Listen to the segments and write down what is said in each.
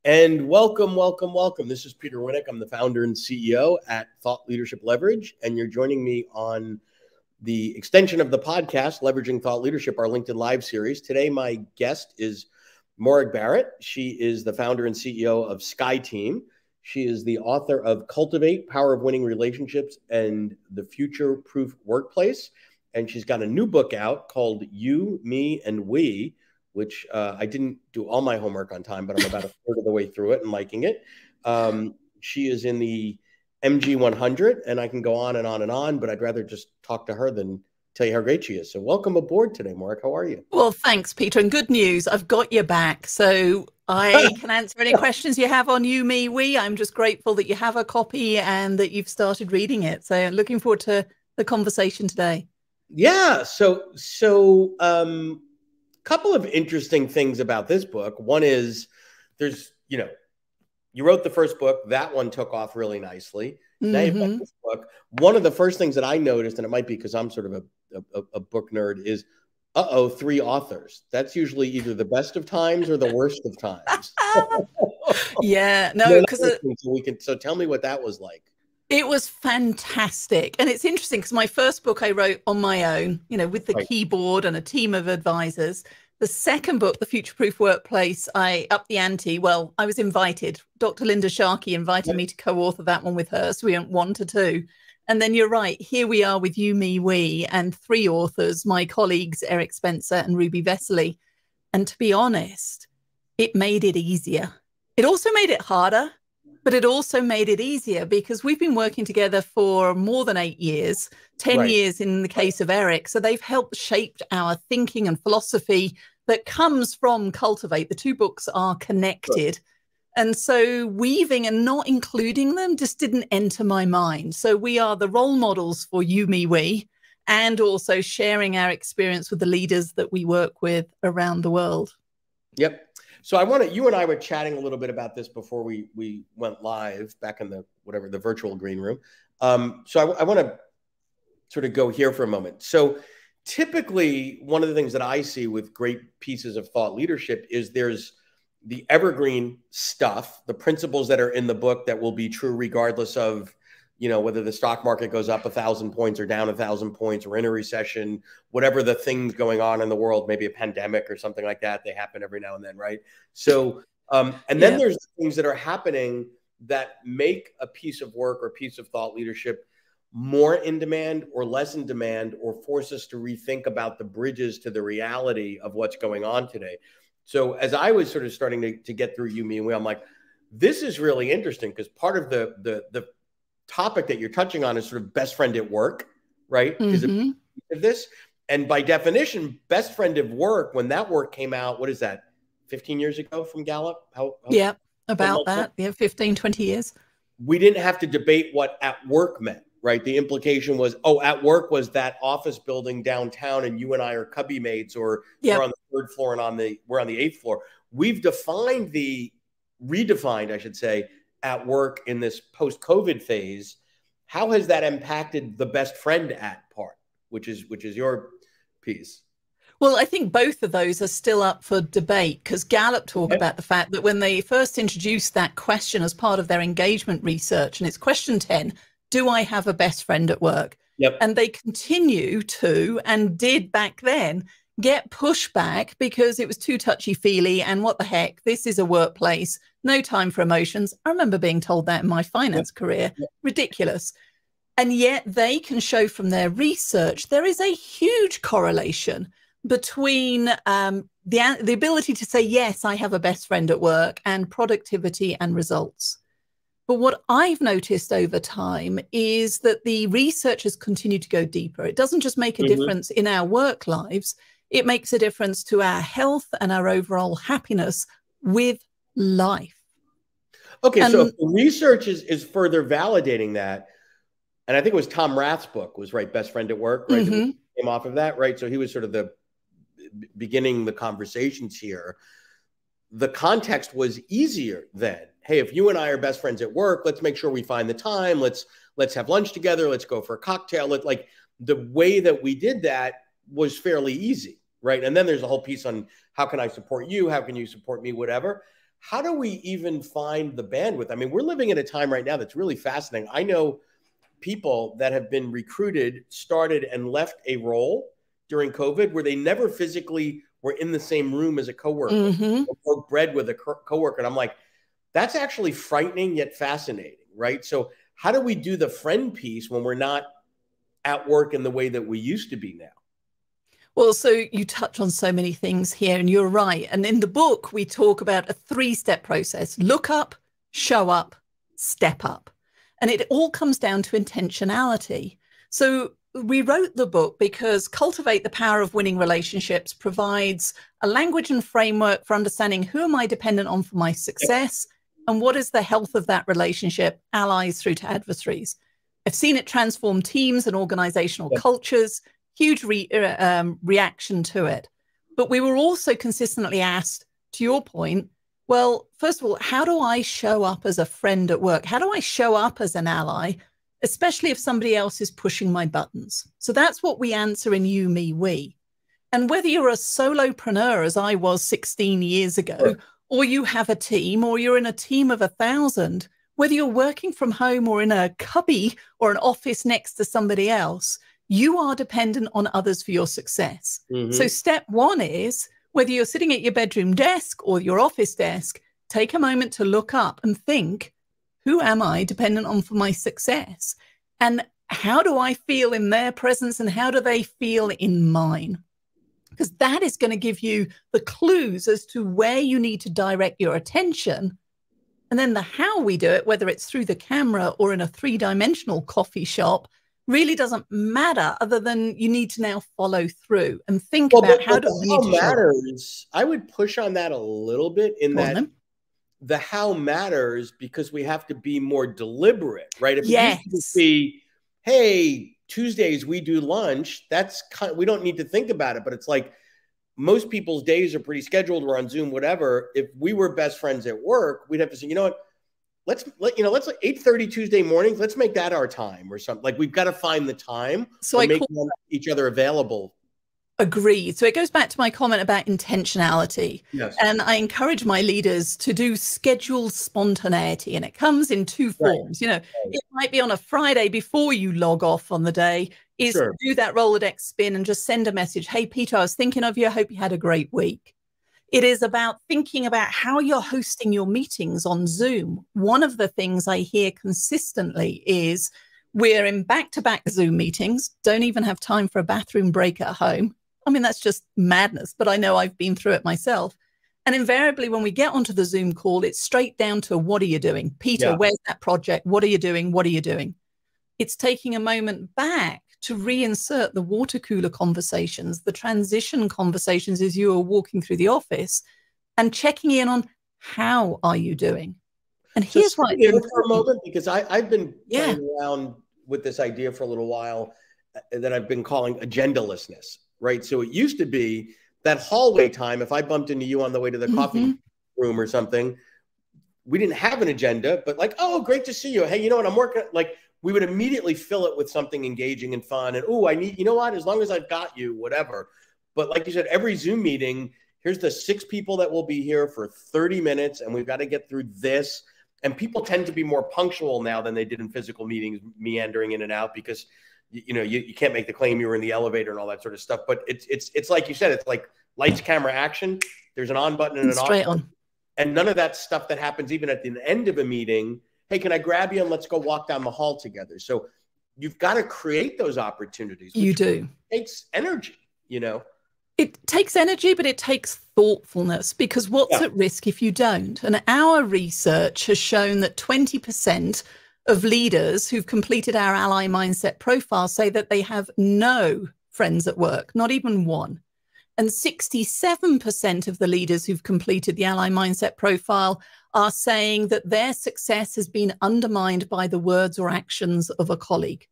And welcome, welcome, welcome. This is Peter Winnick. I'm the founder and CEO at Thought Leadership Leverage, and you're joining me on the extension of the podcast, Leveraging Thought Leadership, our LinkedIn Live series. Today, my guest is Morag Barrett. She is the founder and CEO of Skyeteam. She is the author of Cultivate, Power of Winning Relationships and the Future-Proof Workplace. And she's got a new book out called You, Me, and We, which I didn't do all my homework on time, but I'm about a third of the way through it and liking it. She is in the MG 100, and I can go on and on and on, but I'd rather just talk to her than tell you how great she is. So welcome aboard today, Morag. How are you? Well, thanks, Peter. And good news, I've got your back. So I can answer any questions you have on You, Me, We. I'm just grateful that you have a copy and that you've started reading it. So looking forward to the conversation today. Yeah. So couple of interesting things about this book. One is you wrote the first book. That one took off really nicely. Now you've got this book. One of the first things that I noticed, and it might be because I'm sort of a book nerd, is, 3 authors. That's usually either the best of times or the worst of times. Yeah, no, because so tell me what that was like. It was fantastic. And it's interesting because my first book I wrote on my own, with the keyboard and a team of advisors. The second book, The Future-Proof Workplace, I upped the ante. Well, I was invited. Dr. Linda Sharkey invited me to co-author that one with her. So we went 1 to 2. And then you're right. Here we are with You, Me, We, and 3 authors, my colleagues, Eric Spencer and Ruby Vesely. And to be honest, it made it easier. It also made it harder. But it also made it easier because we've been working together for more than 8 years, 10 years in the case of Eric. So they've helped shape our thinking and philosophy that comes from Cultivate. The 2 books are connected. And so weaving and not including them just didn't enter my mind. So we are the role models for You, Me, We, and also sharing our experience with the leaders that we work with around the world. Yep. So you and I were chatting a little bit about this before we went live back in the virtual green room. So I want to sort of go here for a moment. So typically one of the things that I see with great pieces of thought leadership is there's the evergreen stuff, the principles that are in the book that will be true regardless of, whether the stock market goes up 1,000 points or down 1,000 points or in a recession, whatever the things going on in the world, maybe a pandemic or something like that, they happen every now and then, right? So, and then there's things that are happening that make a piece of work or piece of thought leadership more in demand or less in demand or force us to rethink about the bridges to the reality of what's going on today. So as I was sort of starting to get through You, Me, and We, I'm like, this is really interesting because part of the topic that you're touching on is sort of best friend at work, right? Is it this? And by definition, best friend of work, when that work came out, what is that, 15 years ago from Gallup? Yeah, about that. Yeah, 15, 20 years. We didn't have to debate what at work meant, right? The implication was, at work was that office building downtown and you and I are cubby mates, or we're on the 3rd floor and we're on the 8th floor. We've redefined, I should say, at work in this post-COVID phase. How has that impacted the best friend at part, which is your piece? Well, I think both of those are still up for debate because Gallup talk about the fact that when they first introduced that question as part of their engagement research, and it's question 10, do I have a best friend at work? Yep. And they continue to, and did back then, get pushback because it was too touchy-feely and what the heck, this is a workplace, no time for emotions. I remember being told that in my finance career. Ridiculous. And yet they can show from their research there is a huge correlation between the ability to say, yes, I have a best friend at work, and productivity and results. But what I've noticed over time is that the research has continued to go deeper. It doesn't just make a difference in our work lives. It makes a difference to our health and our overall happiness with life. Okay, so if the research is further validating that, and I think it was Tom Rath's book was Best Friend at Work, right? Came off of that, right? So he was sort of beginning the conversations here. The context was easier then. Hey, if you and I are best friends at work, let's make sure we find the time. Let's have lunch together. Let's go for a cocktail. Like the way that we did that was fairly easy, right? And then there's a whole piece on how can I support you? How can you support me? Whatever. how do we even find the bandwidth? I mean, we're living in a time right now that's really fascinating. I know people that have been recruited, started, and left a role during COVID where they never physically were in the same room as a coworker or broke bread with a coworker. And I'm like, that's actually frightening yet fascinating, right? So how do we do the friend piece when we're not at work in the way that we used to be now? Well, so you touch on so many things here, and you're right. And in the book, we talk about a 3-step process: look up, show up, step up. And it all comes down to intentionality. So we wrote the book because Cultivate the Power of Winning Relationships provides a language and framework for understanding who am I dependent on for my success and what is the health of that relationship, allies through to adversaries. I've seen it transform teams and organizational cultures. Huge reaction to it. But we were also consistently asked, to your point, well, first of all, how do I show up as a friend at work? How do I show up as an ally, especially if somebody else is pushing my buttons? So that's what we answer in You, Me, We. And whether you're a solopreneur, as I was 16 years ago, or you have a team, or you're in a team of 1,000, whether you're working from home or in a cubby or an office next to somebody else, you are dependent on others for your success. So step 1 is, whether you're sitting at your bedroom desk or your office desk, take a moment to look up and think, who am I dependent on for my success? And how do I feel in their presence and how do they feel in mine? Because that is going to give you the clues as to where you need to direct your attention. And then the how we do it, whether it's through the camera or in a 3-dimensional coffee shop, really doesn't matter, other than you need to now follow through and think about how do I need to matters. I would push on that a little bit in that the how matters because we have to be more deliberate, right? If it used to be, hey, Tuesdays we do lunch, that's kind of, we don't need to think about it, but it's like most people's days are pretty scheduled. We're on Zoom, whatever. If we were best friends at work, we'd have to say, you know what? Let's 8:30 Tuesday mornings. Let's make that our time or something. Like we've got to find the time. So I make each other available. Agreed. So it goes back to my comment about intentionality. Yes. And I encourage my leaders to do scheduled spontaneity. And it comes in 2 forms. You know, it might be on a Friday before you log off on the day, is do that Rolodex spin and just send a message. Hey, Peter, I was thinking of you. I hope you had a great week. It is about thinking about how you're hosting your meetings on Zoom. One of the things I hear consistently is we're in back-to-back Zoom meetings, don't even have time for a bathroom break at home. I mean, that's just madness, but I know I've been through it myself. And invariably, when we get onto the Zoom call, it's straight down to, what are you doing? Peter, where's that project? What are you doing? What are you doing? It's taking a moment back to reinsert the water cooler conversations, the transition conversations as you are walking through the office, and checking in on how are you doing. And here's why for a moment, because I've been playing around with this idea for a little while that I've been calling agendalessness, right? So it used to be that hallway time. If I bumped into you on the way to the coffee room or something, we didn't have an agenda, but like, oh, great to see you. Hey, you know what? I'm working. Like, we would immediately fill it with something engaging and fun. And, oh, I need, you know what? As long as I've got you, whatever. But like you said, every Zoom meeting, here's the 6 people that will be here for 30 minutes, and we've got to get through this. And people tend to be more punctual now than they did in physical meetings, meandering in and out, because you can't make the claim you were in the elevator and all that sort of stuff. But it's like you said, it's like lights, camera, action. There's an on button and an off button. And none of that stuff that happens even at the end of a meeting. Hey, can I grab you and let's go walk down the hall together? So you've got to create those opportunities. You do. It takes energy, It takes energy, but it takes thoughtfulness, because what's at risk if you don't? And our research has shown that 20% of leaders who've completed our ally mindset profile say that they have no friends at work, not even one. And 67% of the leaders who've completed the ally mindset profile are saying that their success has been undermined by the words or actions of a colleague.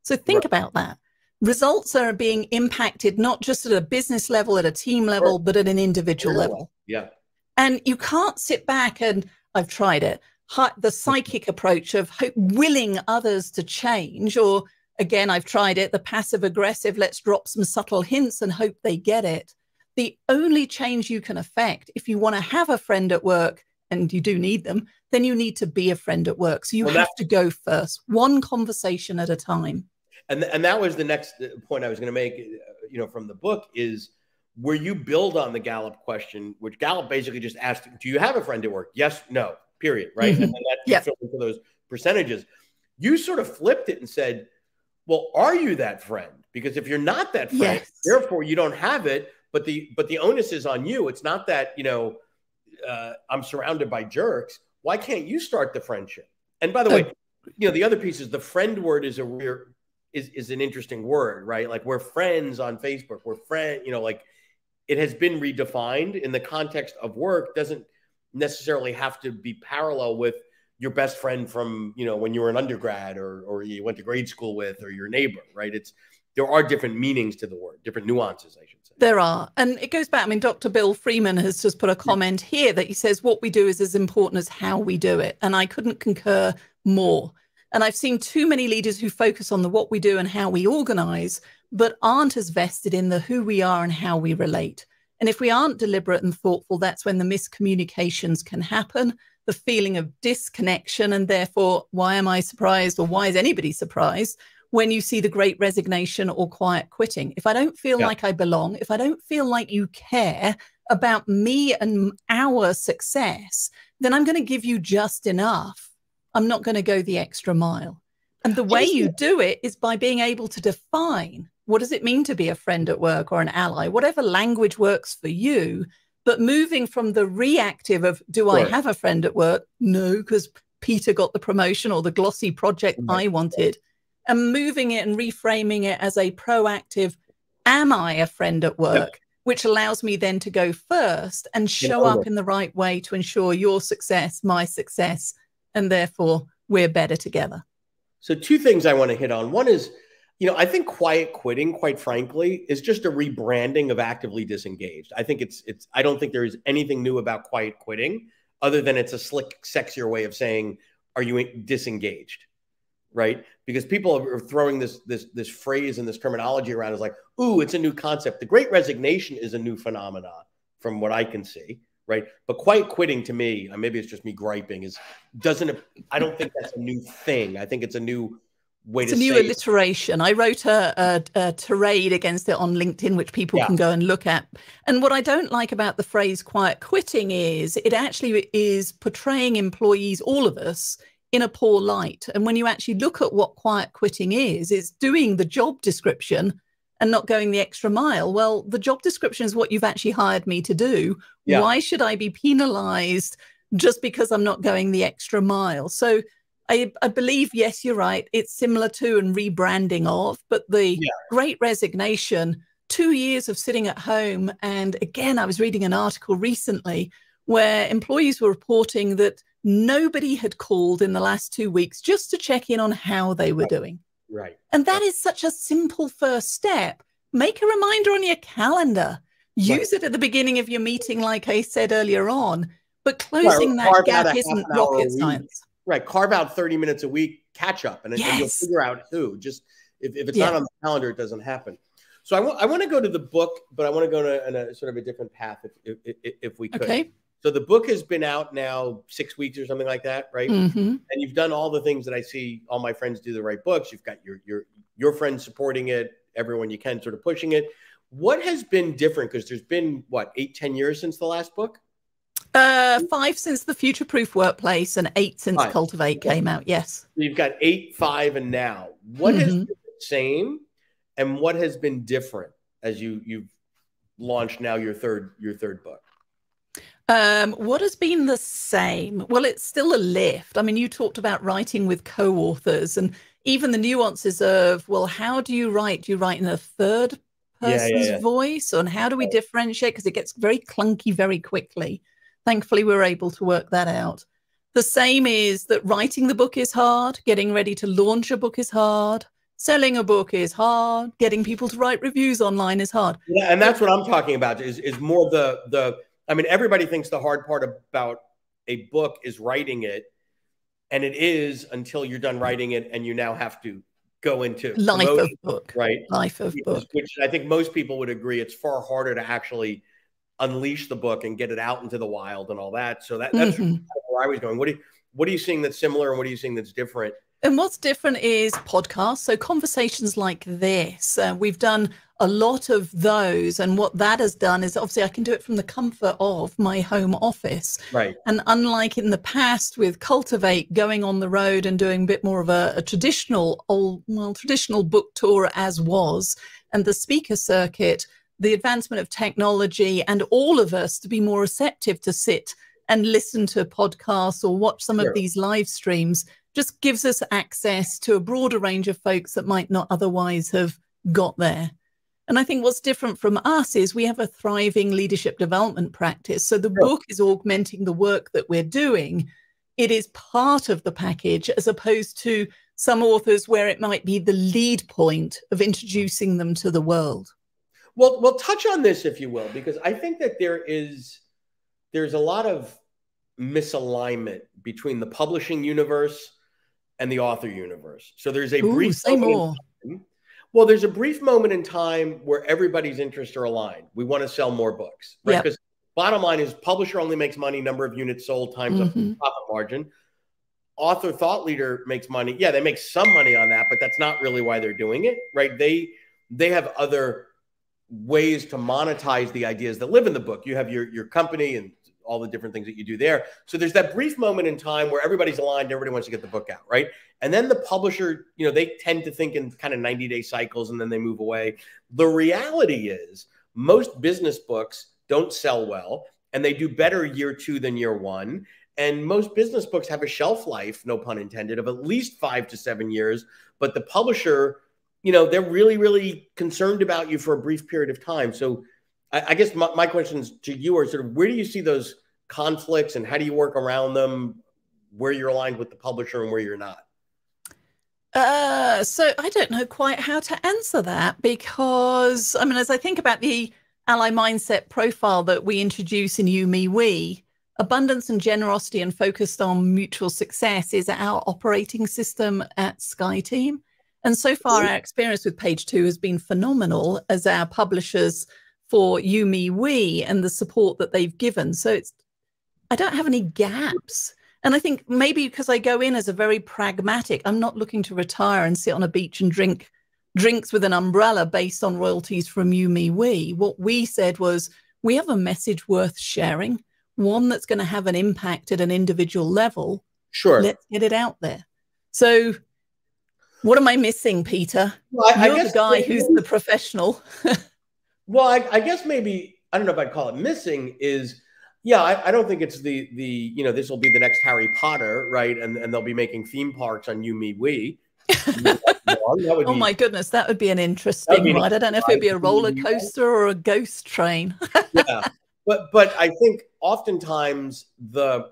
So think about that. Results are being impacted not just at a business level, at a team level, but at an individual level. Yeah. And you can't sit back and, I've tried it, the psychic approach of willing others to change, or again, I've tried it, the passive aggressive, let's drop some subtle hints and hope they get it. the only change you can affect, if you want to have a friend at work, and you do need them, then you need to be a friend at work. So you have to go first, one conversation at a time. And that was the next point I was going to make, you know, from the book, is where you build on the Gallup question, which Gallup basically just asked, do you have a friend at work? Yes, no, period, right? And then that filled into those percentages. You sort of flipped it and said, well, are you that friend? Because if you're not that friend, therefore you don't have it, but the onus is on you. It's not that, you know, I'm surrounded by jerks. Why can't you start the friendship? And by the way, you know, the other piece is the friend word is is an interesting word, right? Like, we're friends on Facebook. We're you know, like, it has been redefined in the context of work. Doesn't necessarily have to be parallel with your best friend from, you know, when you were an undergrad or you went to grade school with, or your neighbor, right? There are different meanings to the word, different nuances, I should say. There are. And it goes back. I mean, Dr. Bill Freeman has just put a comment here that he says what we do is as important as how we do it. And I couldn't concur more. And I've seen too many leaders who focus on the what we do and how we organize, but aren't as vested in the who we are and how we relate. And if we aren't deliberate and thoughtful, that's when the miscommunications can happen, the feeling of disconnection. And therefore, why am I surprised, or why is anybody surprised when you see the great resignation or quiet quitting? If I don't feel like I belong, if I don't feel like you care about me and our success, then I'm going to give you just enough. I'm not going to go the extra mile. And the way you do it is by being able to define, what does it mean to be a friend at work or an ally, whatever language works for you, but moving from the reactive of, do I have a friend at work? No, because Peter got the promotion or the glossy project I wanted. And moving it and reframing it as a proactive, am I a friend at work? Which allows me then to go first and show up in the right way to ensure your success, my success, and therefore we're better together. So two things I want to hit on. One is, you know, I think quiet quitting, quite frankly, is just a rebranding of actively disengaged. I think I don't think there is anything new about quiet quitting other than it's a slick, sexier way of saying, are you disengaged? Right? Because people are throwing this phrase and this terminology around as like, ooh, it's a new concept. The Great Resignation is a new phenomenon from what I can see, right? But quiet quitting to me, maybe it's just me griping, I don't think that's a new thing. I think it's a new way to say it. It's a new alliteration. I wrote a tirade against it on LinkedIn, which people can go and look at. And what I don't like about the phrase quiet quitting is it actually is portraying employees, all of us, in a poor light. And when you actually look at what quiet quitting is, it's doing the job description and not going the extra mile. Well, the job description is what you've actually hired me to do. Why should I be penalized just because I'm not going the extra mile? So I believe, yes, you're right. It's similar to and rebranding of, but the Great Resignation, 2 years of sitting at home. And again, I was reading an article recently where employees were reporting that nobody had called in the last 2 weeks just to check in on how they were doing. Right. And that is such a simple first step. Make a reminder on your calendar. Use it at the beginning of your meeting, like I said earlier on. But closing that gap isn't rocket science. Right. Carve out 30 minutes a week, catch up, and you'll figure out who. Just if it's not on the calendar, it doesn't happen. So I want to go to the book, but I want to go in a sort of a different path if we could. Okay. So the book has been out now 6 weeks or something like that, right? And you've done all the things that I see all my friends do the right books. You've got your friends supporting it, everyone you can sort of pushing it. What has been different? Because there's been, what, 8-10 years since the last book? 5 since The Future-Proof Workplace and 8 since Cultivate came out, yes. You've got 8, 5, and now. What has been the same and what has been different as you've launched now your third book? What has been the same? Well, it's still a lift. I mean, you talked about writing with co-authors and even the nuances of, well, how do you write? Do you write in a third person's voice? And how do we differentiate? Because it gets very clunky very quickly. Thankfully, we were able to work that out. The same is that writing the book is hard. Getting ready to launch a book is hard. Selling a book is hard. Getting people to write reviews online is hard. Yeah, and that's what I'm talking about is more I mean, everybody thinks the hard part about a book is writing it, and it is until you're done writing it and you now have to go into Life promotion, of book, right? life of book. Which I think most people would agree it's far harder to actually unleash the book and get it out into the wild and all that. So that's kind of where I was going. What are you seeing that's similar, and what are you seeing that's different? And what's different is podcasts. So conversations like this, we've done a lot of those. And what that has done is obviously I can do it from the comfort of my home office. Right. And unlike in the past with Cultivate, going on the road and doing a bit more of a traditional book tour as was, and the speaker circuit, the advancement of technology and all of us to be more receptive to sit and listen to podcasts or watch some of these live streams just gives us access to a broader range of folks that might not otherwise have got there. And I think what's different from us is we have a thriving leadership development practice. So the book is augmenting the work that we're doing. It is part of the package, as opposed to some authors where it might be the lead point of introducing them to the world. Well, touch on this, if you will, because I think that there's a lot of misalignment between the publishing universe and the author universe. So there's a brief there's a brief moment in time where everybody's interests are aligned. We want to sell more books, right? Because bottom line is publisher only makes money, number of units sold times up profit margin. Author thought leader makes money. Yeah, they make some money on that, but that's not really why they're doing it, right? They have other ways to monetize the ideas that live in the book. You have your company and all the different things that you do there. So there's that brief moment in time where everybody's aligned, everybody wants to get the book out, right? And then the publisher, they tend to think in kind of 90-day cycles and then they move away. The reality is most business books don't sell well and they do better year 2 than year 1. And most business books have a shelf life, no pun intended, of at least 5 to 7 years. But the publisher, they're really, really concerned about you for a brief period of time. So I guess my questions to you are sort of, where do you see those conflicts and how do you work around them, where you're aligned with the publisher and where you're not? So I don't know quite how to answer that, because, as I think about the ally mindset profile that we introduce in You, Me, We, abundance and generosity and focused on mutual success is our operating system at Skyeteam. And so far, our experience with page 2 has been phenomenal as our publishers for You, Me, We and the support that they've given. So I don't have any gaps. And I think maybe because I go in as a very pragmatic, I'm not looking to retire and sit on a beach and drink drinks with an umbrella based on royalties from You, Me, We. What we said was, we have a message worth sharing, one that's going to have an impact at an individual level. Sure. Let's get it out there. So what am I missing, Peter? Well, You're the guy who's the professional. Well, I guess maybe, I don't know if I'd call it missing is, I don't think it's the this will be the next Harry Potter, right? And they'll be making theme parks on You, Me, We. Oh my goodness, that would be an interesting ride. I don't know if it'd be a roller coaster or a ghost train. Yeah, but I think oftentimes the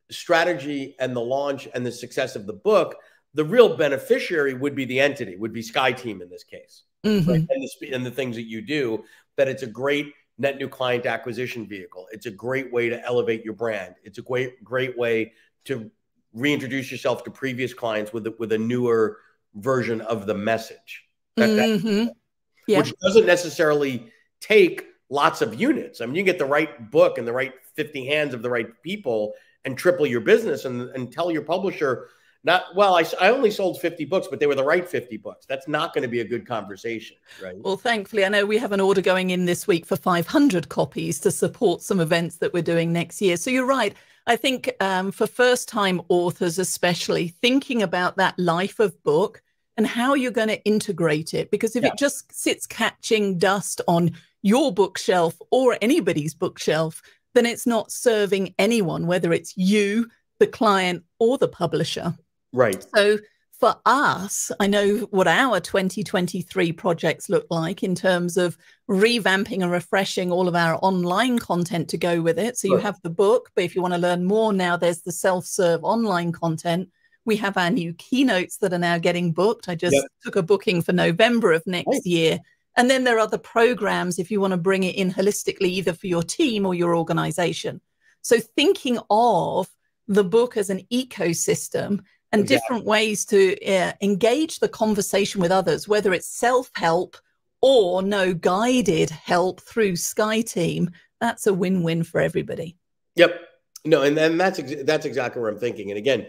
strategy and the launch and the success of the book, the real beneficiary would be the entity, would be Skyeteam in this case. Right? And the things that you do, that it's a great net new client acquisition vehicle. It's a great way to elevate your brand. It's a great way to reintroduce yourself to previous clients with a newer version of the message. Which doesn't necessarily take lots of units. I mean, you get the right book in the right 50 hands of the right people and triple your business and tell your publisher, I only sold 50 books, but they were the right 50 books. That's not going to be a good conversation, right? Well, thankfully, I know we have an order going in this week for 500 copies to support some events that we're doing next year. So you're right. I think for first-time authors, especially, thinking about that life of book and how you're going to integrate it, because if it just sits catching dust on your bookshelf or anybody's bookshelf, then it's not serving anyone, whether it's you, the client, or the publisher. Right. So for us, I know what our 2023 projects look like in terms of revamping and refreshing all of our online content to go with it. So you have the book, but if you want to learn more now, there's the self-serve online content. We have our new keynotes that are now getting booked. I just took a booking for November of next year. And then there are other programs if you want to bring it in holistically, either for your team or your organization. So thinking of the book as an ecosystem and different ways to engage the conversation with others, whether it's self-help or no guided help through Skyeteam. That's a win-win for everybody. Yep. No, and then that's exactly where I'm thinking. And again,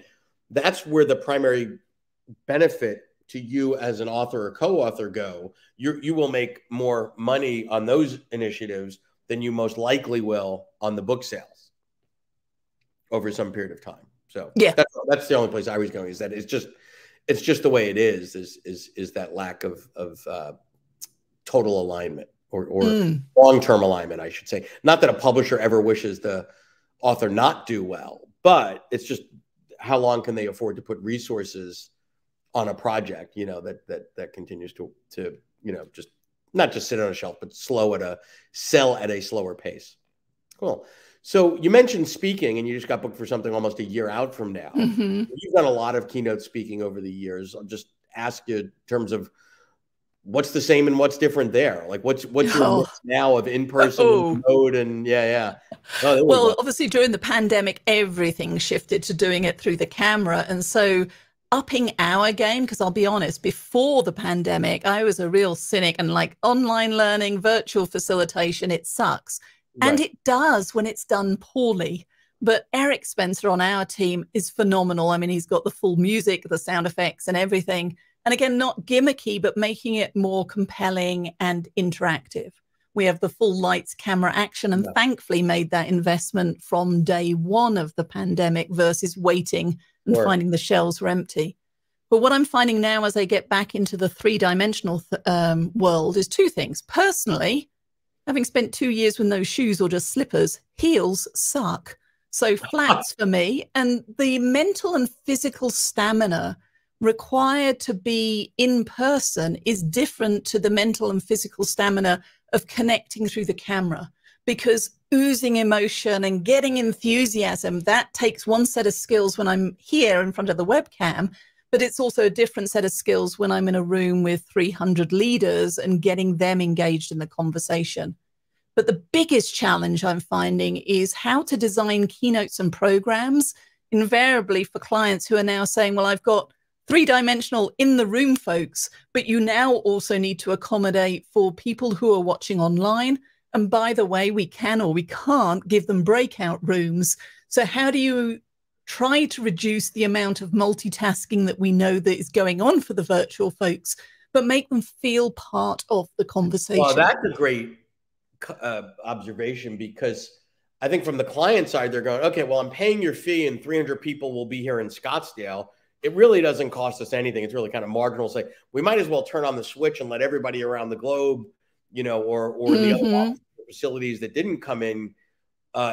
that's where the primary benefit to you as an author or co-author go. You will make more money on those initiatives than you most likely will on the book sales over some period of time. So yeah, that's the only place I was going, is that it's just the way it is that lack of total alignment or long-term alignment, I should say. Not that a publisher ever wishes the author not do well, but it's just how long can they afford to put resources on a project, that continues to just not just sit on a shelf, but sell at a slower pace. Cool. So you mentioned speaking, and you just got booked for something almost a year out from now. You've done a lot of keynote speaking over the years. I'll just ask you in terms of what's the same and what's different there. Like what's your mix now of in-person mode and well, obviously during the pandemic, everything shifted to doing it through the camera, and so upping our game, because I'll be honest, before the pandemic, I was a real cynic and like online learning, virtual facilitation, it sucks. Right. And it does when it's done poorly. But Eric Spencer on our team is phenomenal. I mean, he's got the full music, the sound effects and everything. And again, not gimmicky, but making it more compelling and interactive. We have the full lights, camera, action, and thankfully made that investment from day one of the pandemic versus waiting and finding the shelves were empty. But what I'm finding now as I get back into the three-dimensional world is two things. Personally, having spent 2 years with no shoes or just slippers, heels suck. So flats for me, and the mental and physical stamina required to be in person is different to the mental and physical stamina of connecting through the camera, because oozing emotion and getting enthusiasm, that takes one set of skills when I'm here in front of the webcam, but it's also a different set of skills when I'm in a room with 300 leaders and getting them engaged in the conversation. But the biggest challenge I'm finding is how to design keynotes and programs, invariably for clients who are now saying, well, I've got three-dimensional in the room folks, but you now also need to accommodate for people who are watching online. And by the way, we can or we can't give them breakout rooms. So how do you try to reduce the amount of multitasking that we know that is going on for the virtual folks, but make them feel part of the conversation? Well, that's a great observation, because I think from the client side, they're going, okay, well, I'm paying your fee and 300 people will be here in Scottsdale. It really doesn't cost us anything. It's really kind of marginal. It's like, we might as well turn on the switch and let everybody around the globe, or the other facilities that didn't come in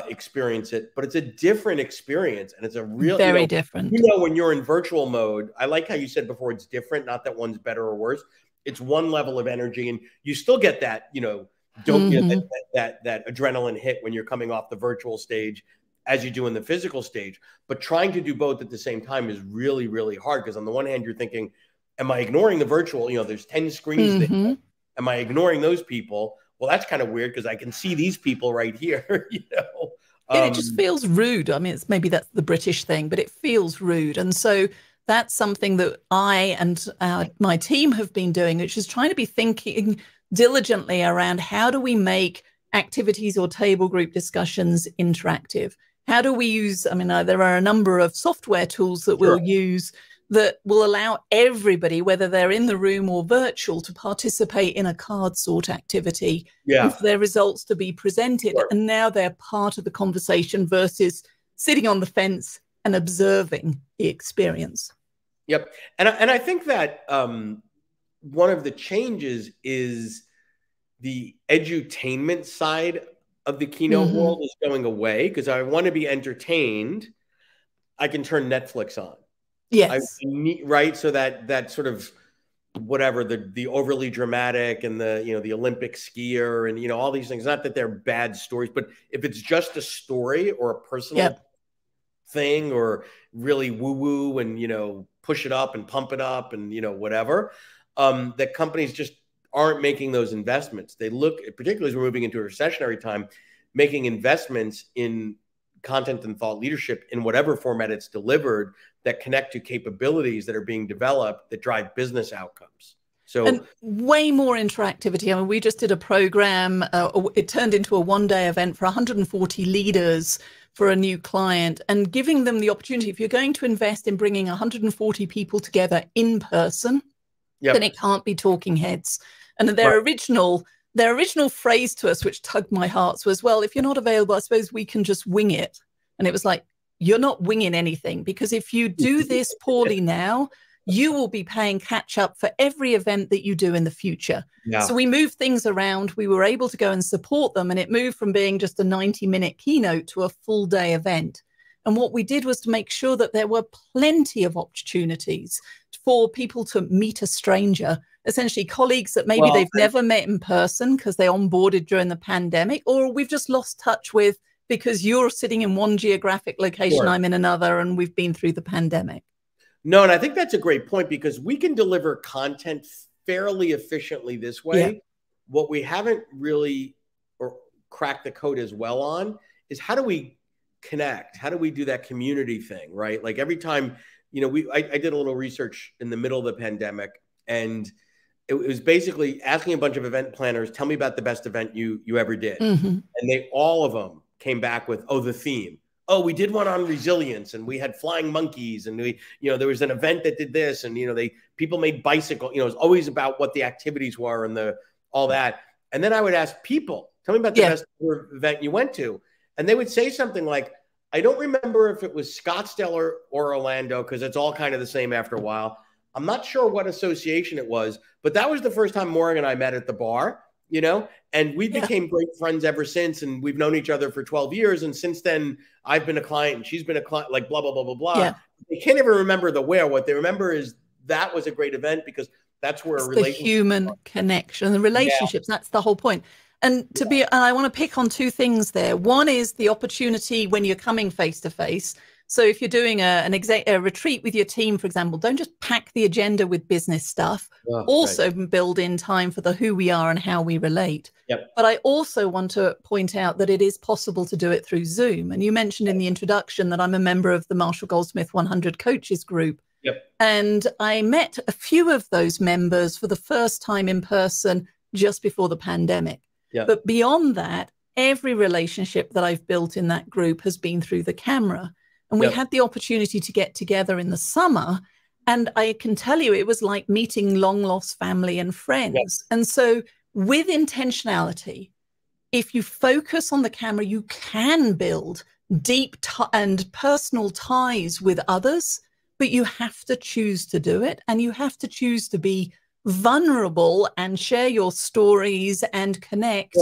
experience it. But it's a different experience, and it's a real very different. When you're in virtual mode, I like how you said before, it's different. Not that one's better or worse. It's one level of energy, and you still get that, that adrenaline hit when you're coming off the virtual stage, as you do in the physical stage. But trying to do both at the same time is really, really hard, because on the one hand, you're thinking, am I ignoring the virtual? There's 10 screens there. Am I ignoring those people? Well, that's kind of weird, because I can see these people right here, It just feels rude. I mean, maybe that's the British thing, but it feels rude. And so that's something that I and my team have been doing, which is trying to be thinking diligently around how do we make activities or table group discussions interactive? How do we use, there are a number of software tools that we'll use that will allow everybody, whether they're in the room or virtual, to participate in a card sort activity and for their results to be presented. And now they're part of the conversation versus sitting on the fence and observing the experience. Yep. And I think that one of the changes is the edutainment side of the keynote world is going away, because I want to be entertained. I can turn Netflix on. Yes. Right. So that sort of whatever, the overly dramatic and the Olympic skier and, all these things, not that they're bad stories, but if it's just a story or a personal thing, or really woo woo and, push it up and pump it up and, whatever, that companies just aren't making those investments. They look, particularly as we're moving into a recessionary time, making investments in content and thought leadership in whatever format it's delivered that connect to capabilities that are being developed that drive business outcomes. So, and way more interactivity. I mean, we just did a program. It turned into a one-day event for 140 leaders for a new client, and giving them the opportunity. If you're going to invest in bringing 140 people together in person, then it can't be talking heads. And their original phrase to us, which tugged my heart, was, well, if you're not available, I suppose we can just wing it. And it was like, you're not winging anything, because if you do this poorly now, you will be paying catch up for every event that you do in the future. Yeah. So we moved things around. We were able to go and support them. And it moved from being just a 90-minute keynote to a full day event. And what we did was to make sure that there were plenty of opportunities for people to meet a stranger, essentially colleagues that maybe they've never met in person because they onboarded during the pandemic, or we've just lost touch with because you're sitting in one geographic location, I'm in another, and we've been through the pandemic. No, and I think that's a great point, because we can deliver content fairly efficiently this way. Yeah. What we haven't really cracked the code as well on is, how do we connect? How do we do that community thing, right? Like every time, you know, I did a little research in the middle of the pandemic, and it was basically asking a bunch of event planners, tell me about the best event you ever did. And all of them came back with, the theme. Oh, we did one on resilience, and we had flying monkeys, and there was an event that did this, and people made bicycle. It was always about what the activities were and all that. And then I would ask people, tell me about the best event you went to, and they would say something like, I don't remember if it was Scottsdale or Orlando, because it's all kind of the same after a while. I'm not sure what association it was, but that was the first time Morag and I met at the bar. And we became great friends ever since. And we've known each other for 12 years. And since then, I've been a client and she's been a client, like blah, blah, blah, blah, blah. Yeah. They can't even remember the where. What they remember is that was a great event, because that's where the human connection, the relationships, that's the whole point. And and I want to pick on two things there. One is the opportunity when you're coming face to face. So if you're doing a retreat with your team, for example, don't just pack the agenda with business stuff. Also build in time for the who we are and how we relate. But I also want to point out that it is possible to do it through Zoom. And you mentioned in the introduction that I'm a member of the Marshall Goldsmith 100 Coaches Group. And I met a few of those members for the first time in person just before the pandemic. But beyond that, every relationship that I've built in that group has been through the camera. And we had the opportunity to get together in the summer. And I can tell you, it was like meeting long lost family and friends. And so with intentionality, if you focus on the camera, you can build deep and personal ties with others, but you have to choose to do it. And you have to choose to be vulnerable and share your stories and connect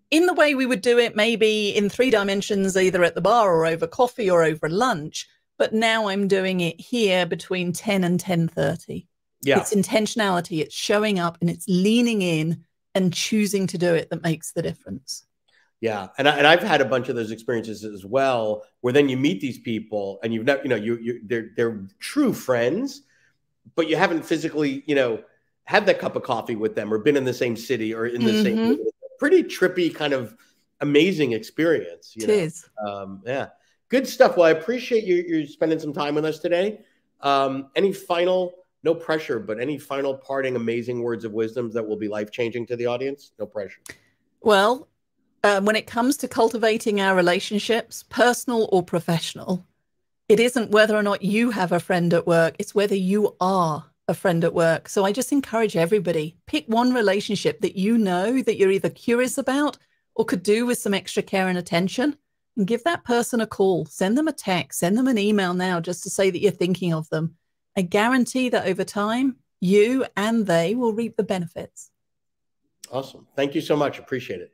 in the way we would do it, maybe in 3 dimensions, either at the bar or over coffee or over lunch. But now I'm doing it here between 10 and 10:30. It's intentionality. It's showing up and it's leaning in and choosing to do it that makes the difference. Yeah. And I've had a bunch of those experiences as well, where then you meet these people and they're true friends, but you haven't physically, had that cup of coffee with them or been in the same city or in the same pretty trippy, kind of amazing experience. It is. Yeah. Good stuff. Well, I appreciate you spending some time with us today. Any final, no pressure, but any final parting amazing words of wisdom that will be life-changing to the audience? No pressure. Well, when it comes to cultivating our relationships, personal or professional, it isn't whether or not you have a friend at work. It's whether you are a friend at work. So I just encourage everybody, pick one relationship that you know that you're either curious about or could do with some extra care and attention, and give that person a call, send them a text, send them an email now just to say that you're thinking of them. I guarantee that over time, you and they will reap the benefits. Awesome. Thank you so much. Appreciate it.